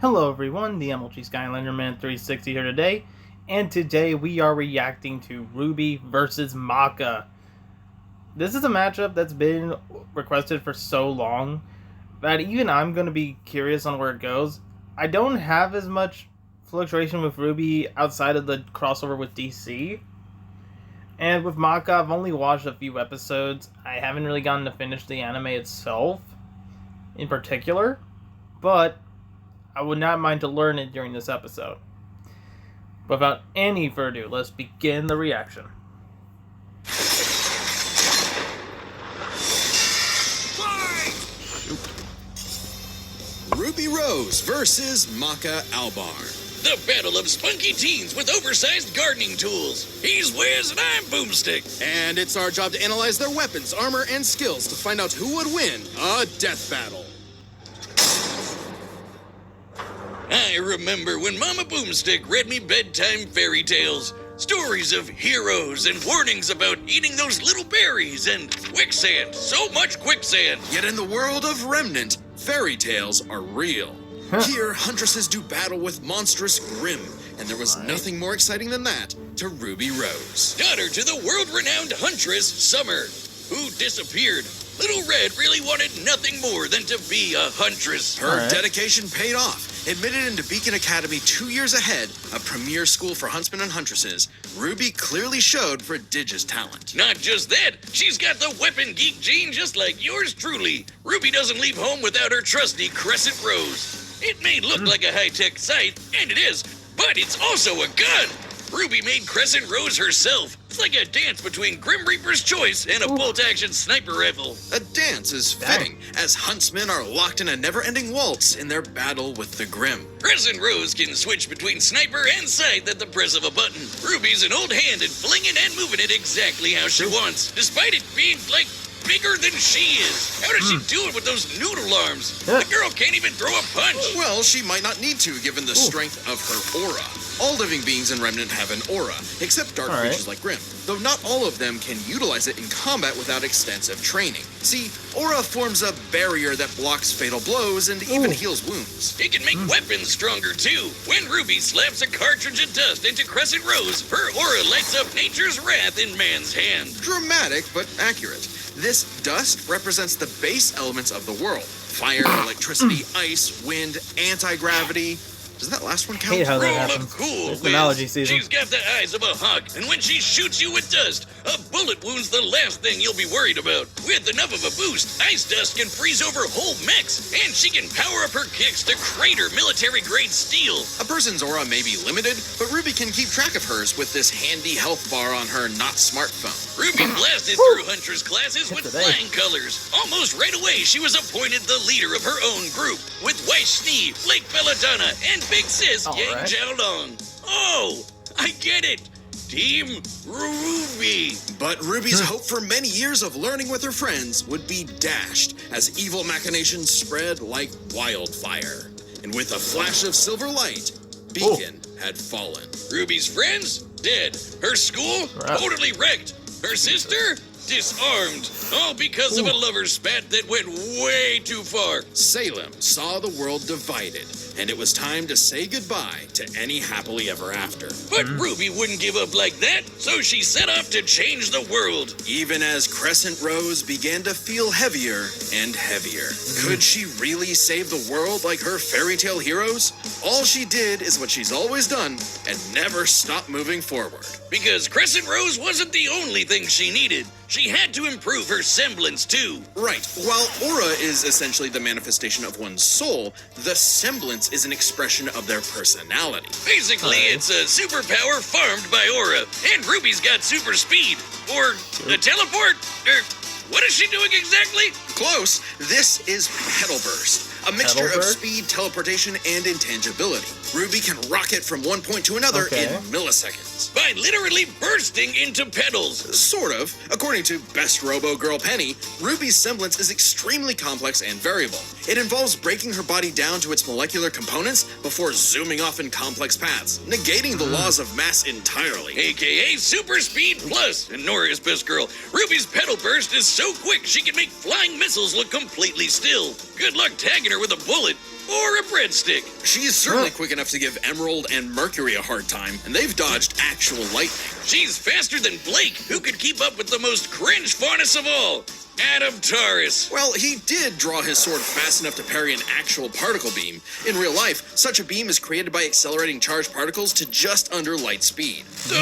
Hello everyone, the MLG Skylander Man 360 here today, and today we are reacting to Ruby versus Maka. This is a matchup that's been requested for so long that even I'm going to be curious on where it goes. I don't have as much fluctuation with Ruby outside of the crossover with DC, and with Maka I've only watched a few episodes. I haven't really gotten to finish the anime itself in particular, but I would not mind to learn it during this episode. But without any further ado, let's begin the reaction. Fight! Ruby Rose versus Maka Albar. The battle of spunky teens with oversized gardening tools. He's Wiz and I'm Boomstick. And it's our job to analyze their weapons, armor, and skills to find out who would win a death battle. I remember when Mama Boomstick read me bedtime fairy tales. Stories of heroes and warnings about eating those little berries and quicksand. So much quicksand. Yet in the world of Remnant, fairy tales are real. Here, huntresses do battle with monstrous Grimm, and there was nothing more exciting than that to Ruby Rose. Daughter to the world-renowned huntress, Summer, who disappeared. Little Red really wanted nothing more than to be a huntress. Her dedication paid off. Admitted into Beacon Academy 2 years ahead, a premier school for huntsmen and huntresses, Ruby clearly showed prodigious talent. Not just that, she's got the weapon geek gene just like yours truly. Ruby doesn't leave home without her trusty Crescent Rose. It may look like a high-tech scythe, and it is, but it's also a gun. Ruby made Crescent Rose herself. It's like a dance between Grim Reaper's Choice and a bolt-action sniper rifle. A dance is fitting, as huntsmen are locked in a never-ending waltz in their battle with the Grimm. Crescent Rose can switch between sniper and scythe at the press of a button. Ruby's an old hand at flinging and moving it exactly how she wants, despite it being, like, bigger than she is. How does she do it with those noodle arms? The girl can't even throw a punch. Well, she might not need to, given the strength of her aura. All living beings in Remnant have an aura, except dark creatures like Grimm, though not all of them can utilize it in combat without extensive training. See, aura forms a barrier that blocks fatal blows and even heals wounds. It can make weapons stronger, too. When Ruby slaps a cartridge of dust into Crescent Rose, her aura lights up nature's wrath in man's hand. Dramatic, but accurate. This dust represents the base elements of the world. Fire, electricity, ice, wind, anti-gravity. Does that last one count? Hate how that Roll happens. of cool, It's analogy Wiz. season. She's got the eyes of a hawk, and when she shoots you with dust, a bullet wound's the last thing you'll be worried about. With enough of a boost, ice dust can freeze over whole mechs, and she can power up her kicks to crater military-grade steel. A person's aura may be limited, but Ruby can keep track of hers with this handy health bar on her not-smartphone. Ruby blasted through Huntress classes with Today. flying colors. Almost right away, she was appointed the leader of her own group, with Weiss Schnee, Blake Belladonna, and Big Sis Yang Jiaolong. Oh, I get it. Team Ruby. But Ruby's hope for many years of learning with her friends would be dashed as evil machinations spread like wildfire. And with a flash of silver light, Beacon had fallen. Ruby's friends? Dead. Her school? Totally wrecked. Her sister? Disarmed. All because of a lover's spat that went way too far. Salem saw the world divided, and it was time to say goodbye to any happily ever after. But Ruby wouldn't give up like that, so she set off to change the world. Even as Crescent Rose began to feel heavier and heavier. Could she really save the world like her fairy tale heroes? All she did is what she's always done and never stopped moving forward. Because Crescent Rose wasn't the only thing she needed. She had to improve her semblance, too. Right. While aura is essentially the manifestation of one's soul, the semblance is an expression of their personality. Basically, it's a superpower farmed by aura. And Ruby's got super speed. Or a teleport. Or what is she doing exactly? Close. This is Petal Burst, a mixture of speed, teleportation, and intangibility. Ruby can rocket from one point to another in milliseconds. By literally bursting into petals. Sort of. According to Best Robo Girl Penny, Ruby's semblance is extremely complex and variable. It involves breaking her body down to its molecular components before zooming off in complex paths, negating the laws of mass entirely. AKA Super Speed Plus. And Nora is best girl. Ruby's Petal Burst is so quick she can make flying missiles look completely still. Good luck tagging her with a bullet or a breadstick. She's certainly quick enough to give Emerald and Mercury a hard time, and they've dodged actual lightning. She's faster than Blake, who could keep up with the most cringe faunus of all, Adam Taurus. Well, he did draw his sword fast enough to parry an actual particle beam. In real life, such a beam is created by accelerating charged particles to just under light speed. So,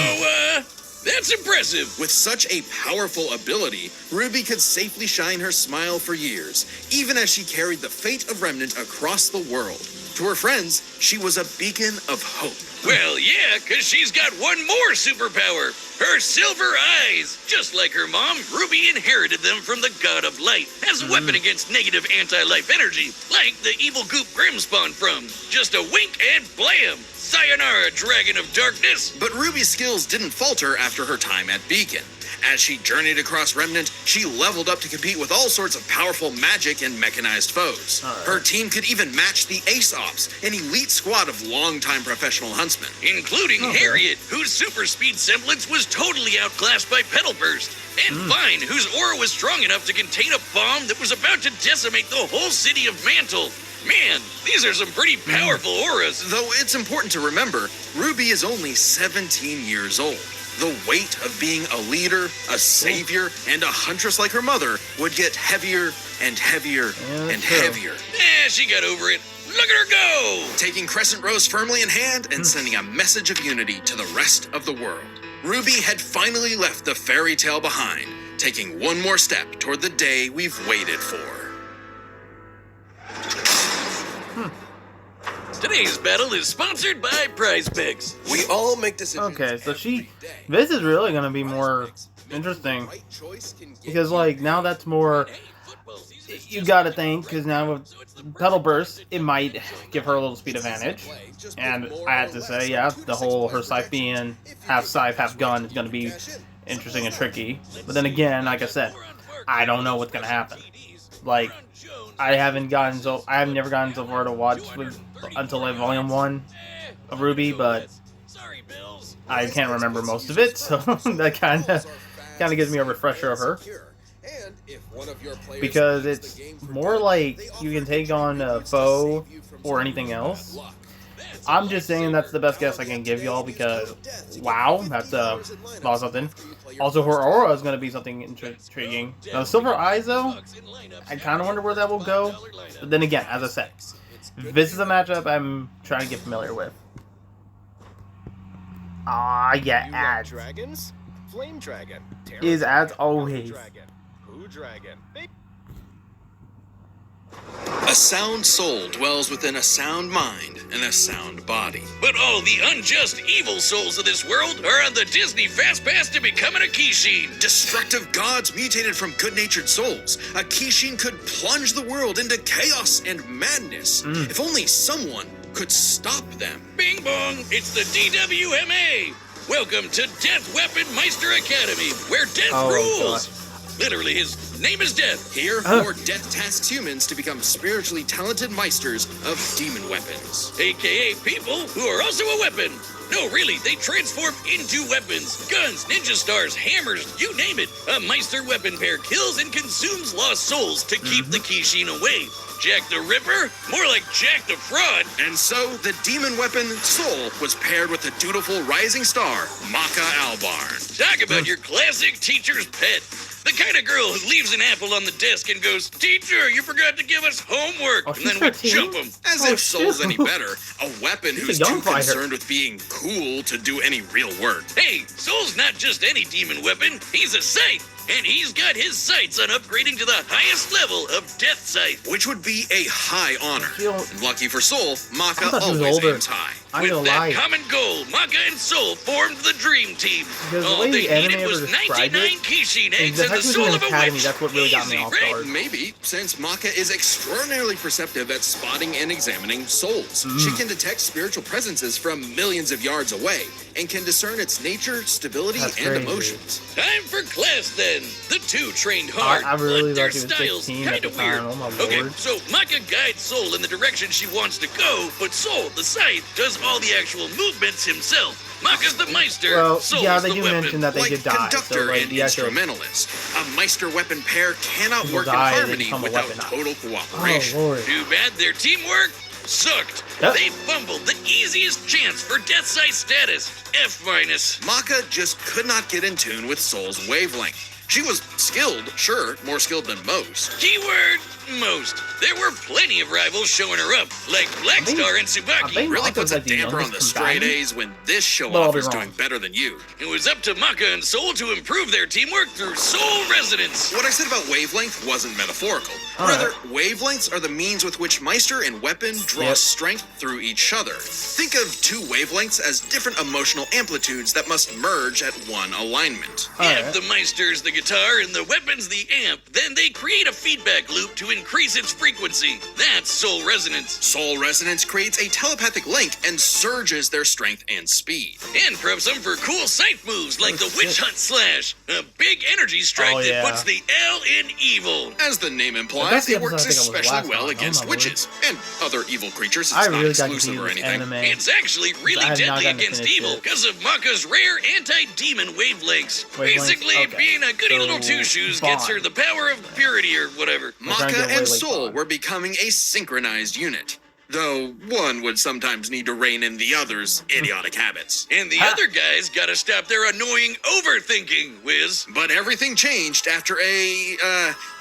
that's impressive. With such a powerful ability, Ruby could safely shine her smile for years, even as she carried the fate of Remnant across the world. To her friends, she was a beacon of hope. Well, yeah, 'cause she's got one more superpower. Her silver eyes. Just like her mom, Ruby inherited them from the God of Light as a weapon against negative anti-life energy, like the evil goop Grim spawned from. Just a wink and blam! Sayonara, Dragon of Darkness! But Ruby's skills didn't falter after her time at Beacon. As she journeyed across Remnant, she leveled up to compete with all sorts of powerful magic and mechanized foes. Her team could even match the Ace Ops, an elite squad of longtime professional huntsmen. Including Harriet, whose super speed semblance was totally outclassed by Petal Burst. And Vine, whose aura was strong enough to contain a bomb that was about to decimate the whole city of Mantle. Man, these are some pretty powerful auras. Though it's important to remember, Ruby is only 17 years old. The weight of being a leader, a savior, and a huntress like her mother would get heavier and heavier and heavier. She got over it. Look at her go! Taking Crescent Rose firmly in hand and sending a message of unity to the rest of the world. Ruby had finally left the fairy tale behind, taking one more step toward the day we've waited for. Today's battle is sponsored by Prize Picks. We all make decisions. Okay, so this is really going to be more interesting. Because, like, now that's more, you gotta think, because now with Petal Burst, it might give her a little speed advantage. And I have to say, yeah, the whole, her scythe being half scythe, half gun is going to be interesting and tricky. But then again, like I said, I don't know what's going to happen. Like, I have never gotten so far to watch until like Volume 1 of Ruby, but I can't remember most of it, so that kind of gives me a refresher of her. Because it's more like you can take on a foe or anything else. I'm just saying that's the best guess I can give y'all because, wow, that's about something. Also, her aura is going to be something intriguing. Now, Silver Eyes, though, I kind of wonder where that will go. But then again, as I said, this is a matchup I'm trying to get familiar with. Yeah, ads. Dragons? Flame Dragon. Is ads always. Who Dragon? A sound soul dwells within a sound mind and a sound body. But all the unjust evil souls of this world are on the Disney Fast Pass to becoming a Kishin. Destructive gods mutated from good-natured souls. A Kishin could plunge the world into chaos and madness. If only someone could stop them. Bing bong, it's the DWMA. Welcome to Death Weapon Meister Academy, where death rules. God. Literally, his name is Death. Here, for Death tasks humans to become spiritually talented meisters of demon weapons. AKA people who are also a weapon. No, really, they transform into weapons. Guns, ninja stars, hammers, you name it. A Meister weapon pair kills and consumes lost souls to keep the Kishin away. Jack the Ripper? More like Jack the Fraud. And so, the demon weapon Soul was paired with the dutiful rising star, Maka Albarn. Talk about your classic teacher's pet. The kind of girl who leaves an apple on the desk and goes, "Teacher, you forgot to give us homework," and then we jump them. As if Soul's any better. A weapon who's a young too fighter. concerned with being cool to do any real work. Hey, Soul's not just any demon weapon, he's a scythe. And he's got his sights on upgrading to the highest level of Death Scythe. Which would be a high honor. And lucky for Soul, Maka thought he was always older. aims high. I'm With gonna that lie. common goal, Maka and Soul formed the Dream Team. Because the All way they the anime needed was ever described 99 it, Kishin is eggs the and the fact he was soul in of a Academy, witch. that's what really got me Easy, off right? guard. Maybe, since Maka is extraordinarily perceptive at spotting and examining souls. She can detect spiritual presences from millions of yards away and can discern its nature, stability, That's and crazy. emotions. Time for class then. Dragon. The two trained hard, I really but their thought he was styles 16 at kind the of weird. time. Oh my Okay, lord. so Maka guides Soul in the direction she wants to go, but Soul, the scythe, does all the actual movements himself. Maka's the Meister, Well, Soul's yeah, they the do weapon. mention that they Like did die. conductor So, like, and the actual instrumentalist, a Meister weapon pair cannot People work in die and they harmony become a without weapon. total Oh cooperation. lord. Too bad their teamwork sucked. Yep. They fumbled the easiest chance for Death Sight status, F-. Maka just could not get in tune with Soul's wavelength. She was skilled, sure, more skilled than most. Keyword, most. There were plenty of rivals showing her up, like Blackstar and I Tsubaki. think Really Maka's puts a like the damper on the youngest straight combatant. A's when this But I'll show-off be is wrong. doing better than you. It was up to Maka and Soul to improve their teamwork through Soul Resonance. What I said about wavelength wasn't metaphorical. All Rather, right. wavelengths are the means with which Meister and weapon draw Yep. strength through each other. Think of two wavelengths as different emotional amplitudes that must merge at one alignment. Alright. If the Meister's the guitar and the weapon's the amp, then they create a feedback loop to increase its frequency. That's Soul Resonance. Soul Resonance creates a telepathic link and surges their strength and speed. And preps them for cool scythe moves like the Oh, Witch shit. Hunt Slash, a big energy strike Oh, that yeah. puts the L in evil. As the name That's implies, the it episode works I think I was especially last well on. Oh, against my lord. witches and other evil creatures. It's I not really got exclusive confused or with anything. anime. It's actually really I have not deadly gotten to against finish evil it. because of Maka's rare anti-demon wavelengths. Basically, Okay. being a goody So, little two-shoes gets her Bond. the power of purity or whatever. We're trying to Maka get and wavelength Soul bond. were becoming a synchronized unit. Though one would sometimes need to rein in the other's idiotic habits. And the Ha. other guys gotta stop their annoying overthinking, Wiz. But everything changed after a,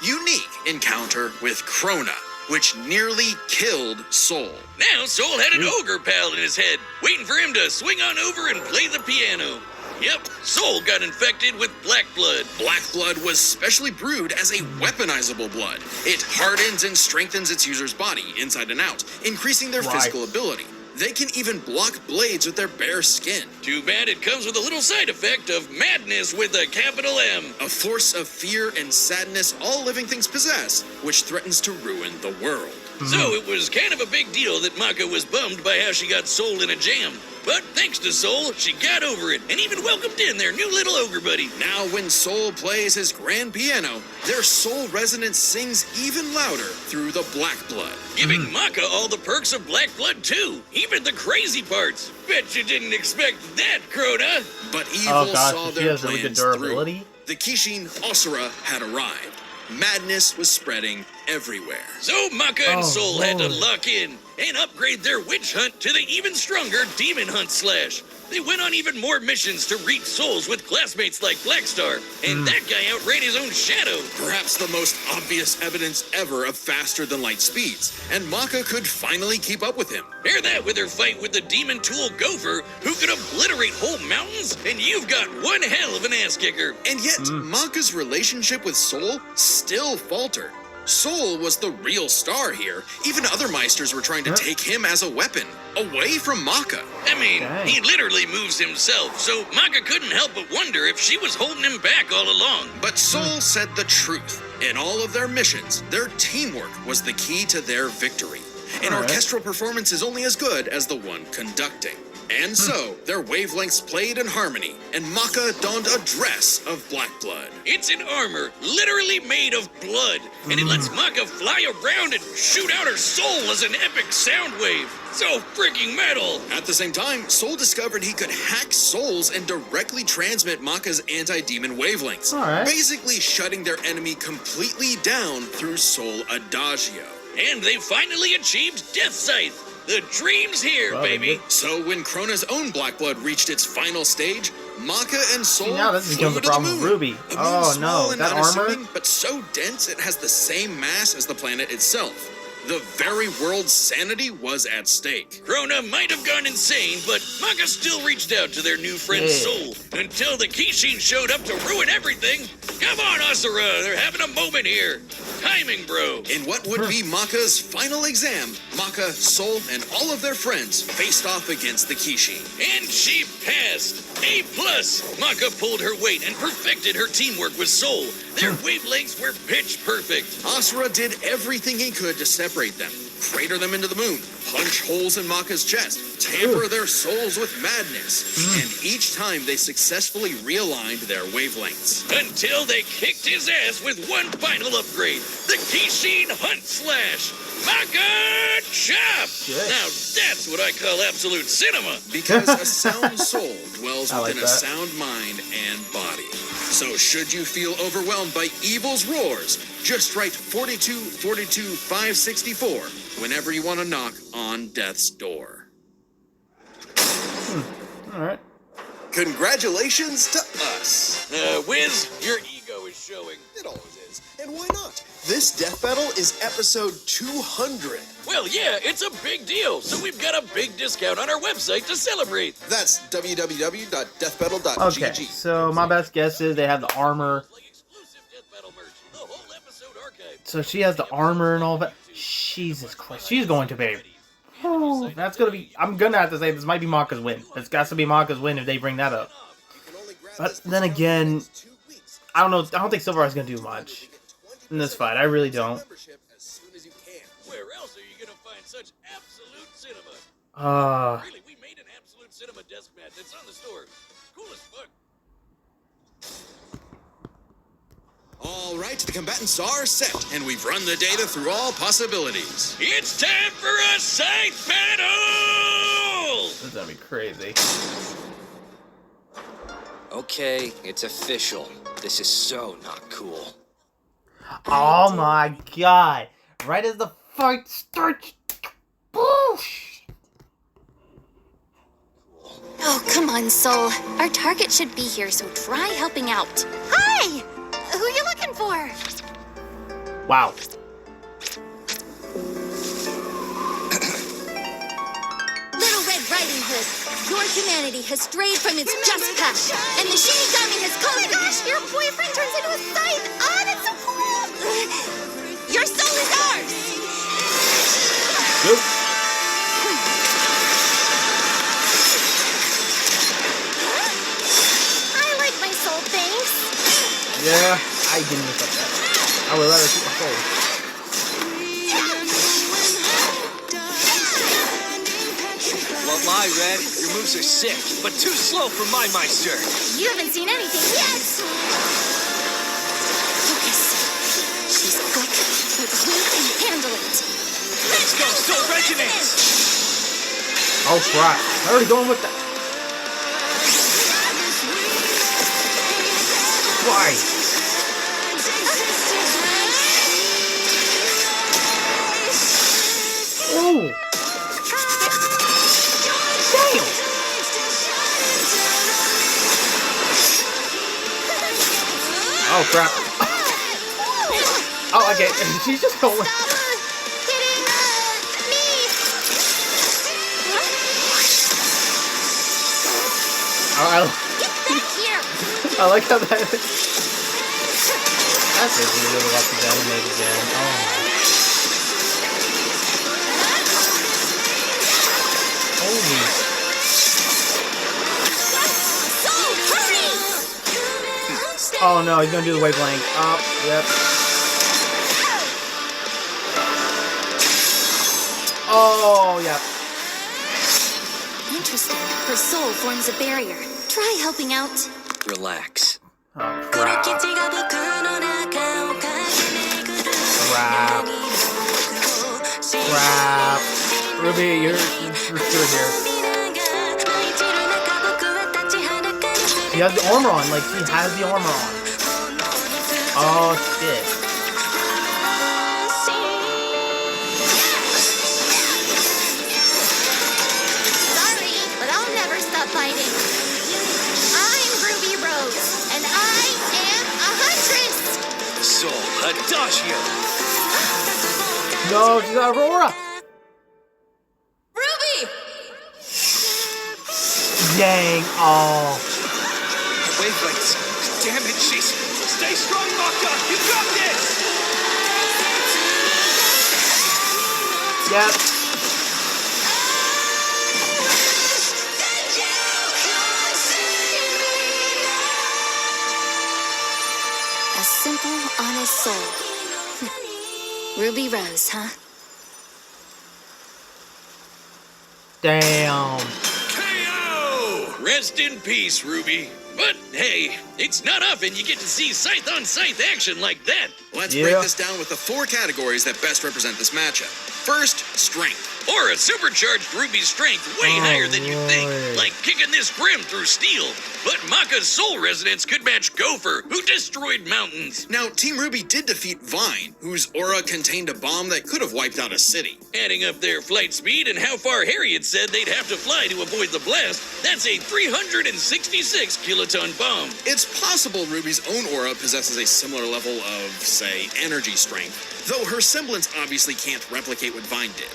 unique encounter with Krona, which nearly killed Soul. Now Soul had an Ooh. ogre pal in his head, waiting for him to swing on over and play the piano. Yep, Soul got infected with black blood. Black blood was specially brewed as a weaponizable blood. It hardens and strengthens its user's body, inside and out, increasing their Right. physical ability. They can even block blades with their bare skin. Too bad it comes with a little side effect of madness with a capital M. A force of fear and sadness all living things possess, which threatens to ruin the world. So it was kind of a big deal that Maka was bummed by how she got Soul in a jam. But thanks to Soul, she got over it and even welcomed in their new little ogre buddy. Now when Soul plays his grand piano, their soul resonance sings even louder through the black blood. Giving Maka all the perks of black blood too, even the crazy parts. Bet you didn't expect that, Krona. But evil Oh gosh, saw she their has really good plans through. durability. The Kishin Asura had arrived. Madness was spreading everywhere. So Maka and Oh, Soul had to Lord. lock in and upgrade their witch hunt to the even stronger demon hunt slash. They went on even more missions to reach souls with classmates like Blackstar, and that guy outran his own shadow. Perhaps the most obvious evidence ever of faster than light speeds, and Maka could finally keep up with him. Pair that with her fight with the demon tool Gopher, who could obliterate whole mountains, and you've got one hell of an ass kicker. And yet, Maka's relationship with Soul still faltered. Soul was the real star here. Even other Meisters were trying to take him as a weapon, away from Maka. I mean, Dang. he literally moves himself, so Maka couldn't help but wonder if she was holding him back all along. But Soul said the truth. In all of their missions, their teamwork was the key to their victory. An All right. orchestral performance is only as good as the one conducting. And so, their wavelengths played in harmony, and Maka donned a dress of black blood. It's an armor literally made of blood, and it lets Maka fly around and shoot out her soul as an epic sound wave. So freaking metal! At the same time, Soul discovered he could hack souls and directly transmit Maka's anti-demon wavelengths, Alright. basically shutting their enemy completely down through Soul Adagio. And they finally achieved Death Scythe. The dream's here, Well, baby. So when Krona's own black blood reached its final stage, Maka and Soul See, now this flew becomes a to problem the with moon. Ruby. A moon Oh, small no, and that armor? unassuming, but so dense it has the same mass as the planet itself. The very world's sanity was at stake. Krona might have gone insane, but Maka still reached out to their new friend Yeah. Soul until the Kishin showed up to ruin everything. Come on, Asura, they're having a moment here. Timing, bro. In what would be Maka's final exam, Maka, Soul, and all of their friends faced off against the Kishi. And she passed. A+. Maka pulled her weight and perfected her teamwork with Soul. Their wavelengths were pitch perfect. Asura did everything he could to separate them, crater them into the moon, punch holes in Maka's chest, tamper their souls with madness, and each time they successfully realigned their wavelengths. Until they kicked his ass with one final upgrade, the Kishin Hunt Slash. Maka Chop! Now that's what I call absolute cinema. Because a sound soul dwells I like within a that. sound mind and body. So should you feel overwhelmed by evil's roars, just write 42 42 564 whenever you want to knock on death's door. Alright. Congratulations to us. Wiz, your ego is showing. It always is. And why not? This death battle is episode 200. Well, yeah, it's a big deal, so we've got a big discount on our website to celebrate. That's www.deathbattle.gg. Okay, so my best guess is they have the armor. Like exclusive death battle merch, the whole episode archive. So she has the armor and all that. Jesus Christ, she's going to be. Whew, that's gonna be. I'm gonna have to say this might be Maka's win. It's got to be Maka's win if they bring that up. But then again, I don't know. I don't think Silver Eye's gonna do much in this fight. I really don't. Where else are you gonna find such absolute cinema? Really, we made an absolute cinema desk mat that's on the store. Cool as fuck. All right, the combatants are set, and we've run the data through all possibilities. It's time for a scythe battle! This is gonna be crazy. Okay, it's official. This is so not cool. Oh my god! Right as the fight starts. Boosh! Oh, come on, Soul. Our target should be here, so try helping out. Hi! Who are you looking for? Wow. Little Red Riding Hood. Your humanity has strayed from its just path, and the Shinigami has called. Oh gosh, your boyfriend turns into a scythe. Oh, that's so cool. Your soul is ours. Good. I like my soul, thanks. Yeah, I didn't miss up that. I would rather keep my soul. Won't lie, Red. Your moves are sick, but too slow for my Meister. You haven't seen anything yet. Focus. She's quick, but we can handle it. Let's go, Soul Regiment! Oh crap! I'm already going with that. Why? Oh! Damn! Oh crap! Oh, okay. She's just going. Hitting me. I Get back here. like how that. That's a really lucky animated again. Oh. Holy. Soul, hurry. Oh no, he's gonna do the wavelength. Oh, yep. Oh, yep. Interesting. Her soul forms a barrier. Try helping out. Relax. Oh, crap. Crap. Crap. Ruby, you're good here. She has the armor on, like, she has the armor on. Oh, shit. Sorry, but I'll never stop fighting. I'm Ruby Rose, and I am a huntress. Soul Adagio. No, she's got Aurora. Ruby! Dang. Oh. Wavelengths. Damn it, she's... Stay strong, Maka! You got this! Yep. A simple, honest soul. Ruby Rose, huh? Damn. KO! Rest in peace, Ruby. But hey, it's not often you get to see scythe-on-scythe action like that. Let's break this down with the 4 categories that best represent this matchup. First, strength. Or a supercharged Ruby's strength way higher than you'd think, like kicking this Grim through steel. But Maka's soul resonance could match Gopher, who destroyed mountains. Now, Team Ruby did defeat Vine, whose aura contained a bomb that could have wiped out a city. Adding up their flight speed and how far Harriet said they'd have to fly to avoid the blast, that's a 366 kiloton bomb. It's possible Ruby's own aura possesses a similar level of, say, energy strength, though her semblance obviously can't replicate what Vine did.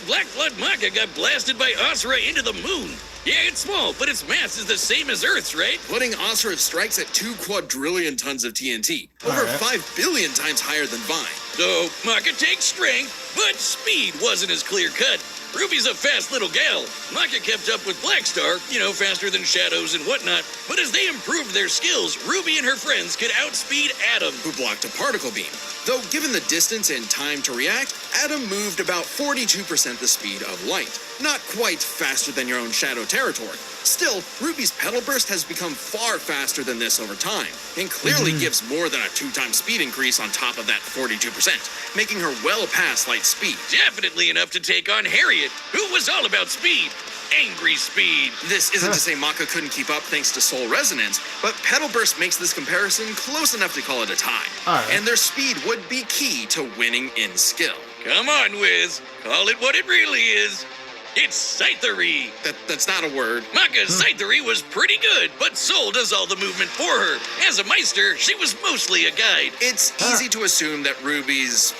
Black Blood Maka got blasted by Asura into the moon. Yeah, it's small, but its mass is the same as Earth's, right? Putting Asura's strikes at 2 quadrillion tons of TNT, over 5 billion times higher than Vine. So, Maka takes strength, but speed wasn't as clear-cut. Ruby's a fast little gal. Maka kept up with Blackstar, faster than Shadows and whatnot. But as they improved their skills, Ruby and her friends could outspeed Atom, who blocked a particle beam. Though given the distance and time to react, Atom moved about 42% the speed of light. Not quite faster than your own Shadow territory. Still, Ruby's Petal Burst has become far faster than this over time, and clearly gives more than a 2-time speed increase on top of that 42%, making her well past light speed. Definitely enough to take on Harriet, who was all about speed. Angry speed. This isn't to say Maka couldn't keep up thanks to Soul Resonance, but Petal Burst makes this comparison close enough to call it a tie. And their speed would be key to winning in skill. Come on, Wiz. Call it what it really is. It's Scythery. That's not a word. Maka's Scythery was pretty good, but Soul does all the movement for her. As a Meister, she was mostly a guide. It's easy to assume that Ruby's,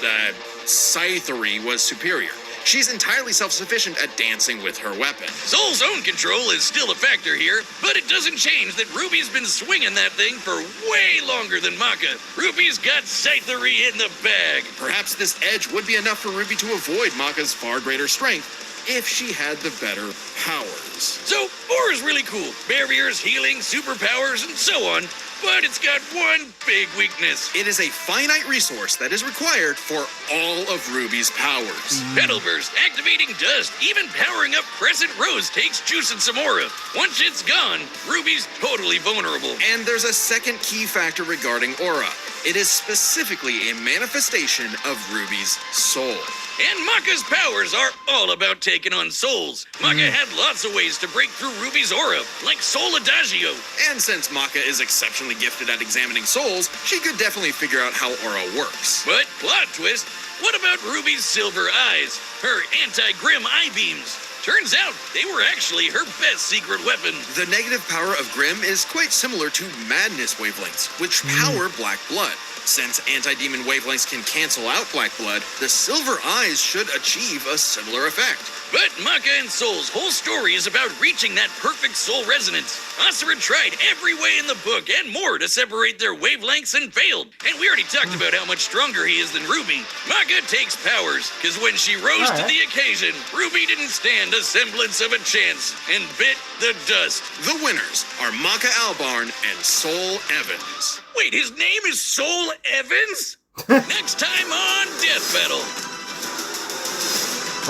Scythery was superior. She's entirely self-sufficient at dancing with her weapon. Soul's own control is still a factor here, but it doesn't change that Ruby's been swinging that thing for way longer than Maka. Ruby's got Scythery in the bag. Perhaps this edge would be enough for Ruby to avoid Maka's far greater strength, if she had the better powers. So, Aura's really cool. Barriers, healing, superpowers, and so on. But it's got one big weakness. It is a finite resource that is required for all of Ruby's powers. Petal Burst, activating dust, even powering up Crescent Rose takes juice and some aura. Once it's gone, Ruby's totally vulnerable. And there's a second key factor regarding aura. It is specifically a manifestation of Ruby's soul. And Maka's powers are all about taking on souls. Maka had lots of ways to break through Ruby's aura, like Soul Adagio. And since Maka is exceptionally gifted at examining souls, she could definitely figure out how aura works. But, plot twist, what about Ruby's silver eyes? Her anti-Grim eye beams? Turns out they were actually her best secret weapon. The negative power of Grim is quite similar to Madness wavelengths, which power Black Blood. Since anti-demon wavelengths can cancel out Black Blood, the silver eyes should achieve a similar effect. But Maka and Soul's whole story is about reaching that perfect soul resonance. Asura tried every way in the book and more to separate their wavelengths and failed. And we already talked about how much stronger he is than Ruby. Maka takes powers, because when she rose to the occasion, Ruby didn't stand a semblance of a chance and bit the dust. The winners are Maka Albarn and Soul Evans. Wait, his name is Soul Evans? Next time on Death Battle.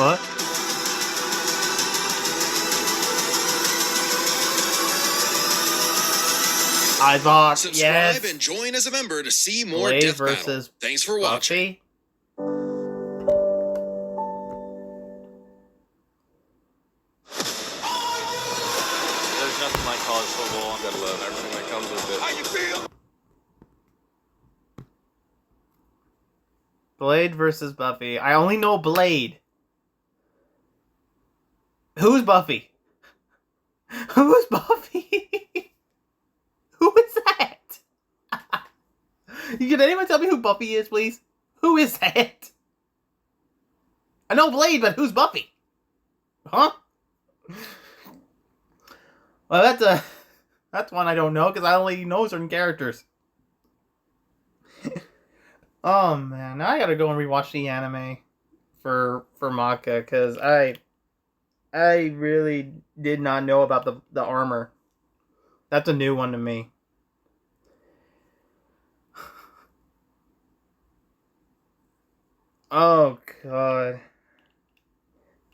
What? I thought, Subscribe and join as a member to see more Blade Death Battle. versus Thanks for watching. Buffy? There's nothing like college football. I gotta love everything that comes with it. How you feel? Blade versus Buffy. I only know Blade. Who's Buffy? Who's Buffy? Who is that? Can anyone tell me who Buffy is, please? Who is that? I know Blade, but who's Buffy? Huh? Well, that's one I don't know, because I only know certain characters. Oh man, now I gotta go and rewatch the anime for Maka, because I really did not know about the armor. That's a new one to me. Oh god.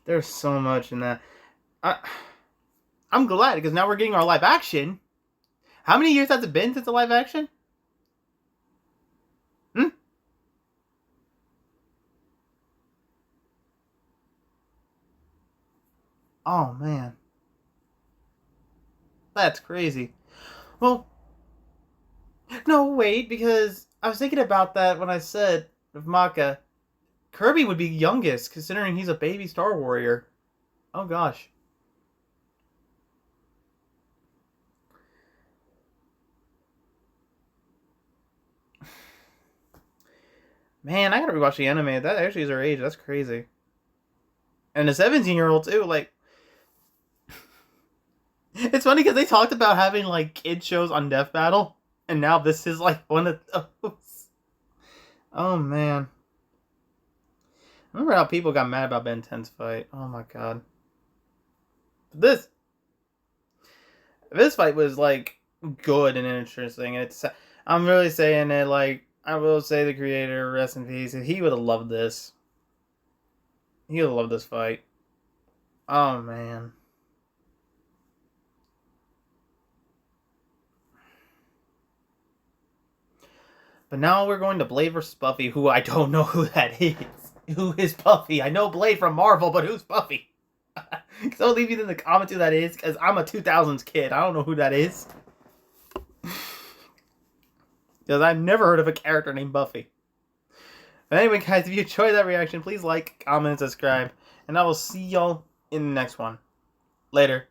There's so much in that. I'm glad, because now we're getting our live action. How many years has it been since the live action? Oh, man. That's crazy. Well, no, wait, because I was thinking about that when I said of Maka. Kirby would be youngest, considering he's a baby Star Warrior. Oh, gosh. Man, I gotta rewatch the anime. That actually is her age. That's crazy. And a 17-year-old, too, like... It's funny because they talked about having, like, kid shows on Death Battle, and now this is, like, one of those. Oh, man. I remember how people got mad about Ben 10's fight. Oh, my God. This fight was, like, good and interesting. I'm really saying it, like, I will say the creator, rest in peace, he would have loved this. He would have loved this fight. Oh, man. But now we're going to Blade vs. Buffy, who I don't know who that is. Who is Buffy? I know Blade from Marvel, but who's Buffy? So leave me in the comments who that is, because I'm a 2000s kid. I don't know who that is. Because I've never heard of a character named Buffy. But anyway, guys, if you enjoyed that reaction, please like, comment, and subscribe. And I will see y'all in the next one. Later.